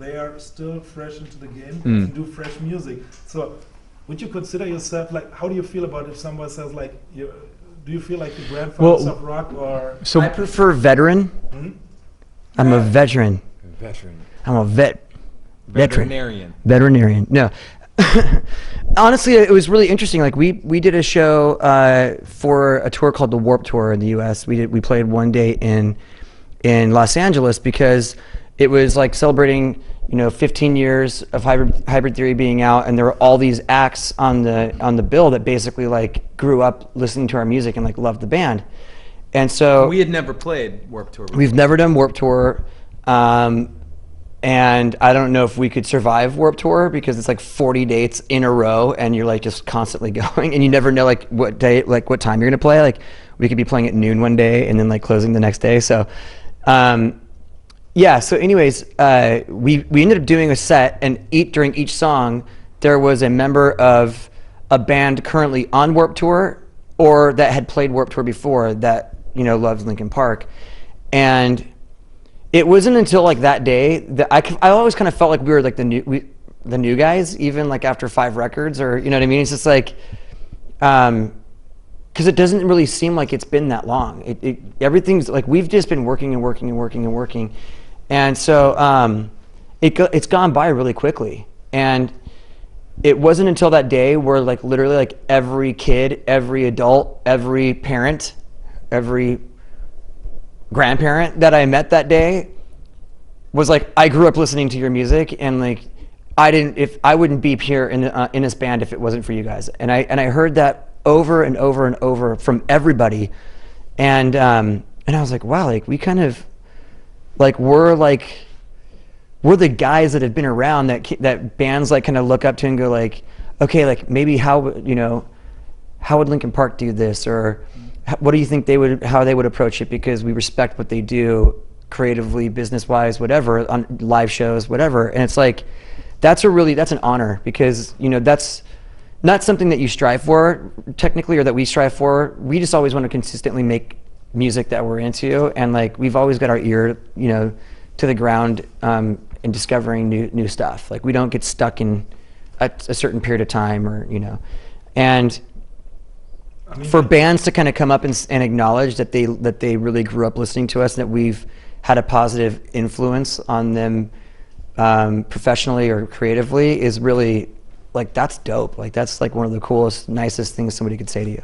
they are still fresh into the game and do fresh music. So would you consider yourself, like, how do you feel about if someone says, like, do you feel like the grandfathers of rock, or? So I prefer veteran. I'm a veteran. I'm a veterinarian. No. Honestly, it was really interesting. Like we did a show for a tour called the Warped Tour in the U.S. We played one day in Los Angeles because it was like celebrating 15 years of hybrid theory being out, and there were all these acts on the bill that basically like grew up listening to our music and like loved the band. And so we had never played Warped Tour before. We've never done Warped Tour. And I don't know if we could survive Warped Tour because it's like 40 dates in a row and you're like just constantly going and you never know like what day, like what time you're gonna play. Like we could be playing at noon one day and then like closing the next day. So yeah, so anyways, we ended up doing a set, and during each song there was a member of a band currently on Warped Tour or that had played Warped Tour before that loves Linkin Park. And it wasn't until like that day that I always kind of felt like we were like the new guys, even like after 5 records, or you know what I mean. It's just like because it doesn't really seem like it's been that long. Everything's like we've just been working, and so it's gone by really quickly. And it wasn't until that day where like literally like every kid, every adult, every parent, every grandparent that I met that day was like, I grew up listening to your music, and like I wouldn't be here in this band if it wasn't for you guys. And I heard that over and over and over from everybody, and I was like, wow, like we kind of like we're the guys that have been around that bands like kind of look up to and go like, okay, like maybe how would Linkin Park do this, or what do you think how they would approach it, because we respect what they do creatively, business-wise, whatever, on live shows, whatever. And it's like that's an honor, because that's not something that you strive for technically, or that we strive for. We just always want to consistently make music that we're into, and like we've always got our ear to the ground in discovering new stuff. Like we don't get stuck in a certain period of time, or and for bands to kind of come up and acknowledge that they really grew up listening to us, and that we've had a positive influence on them professionally or creatively, is really like, that's dope. Like that's like one of the coolest, nicest things somebody could say to you.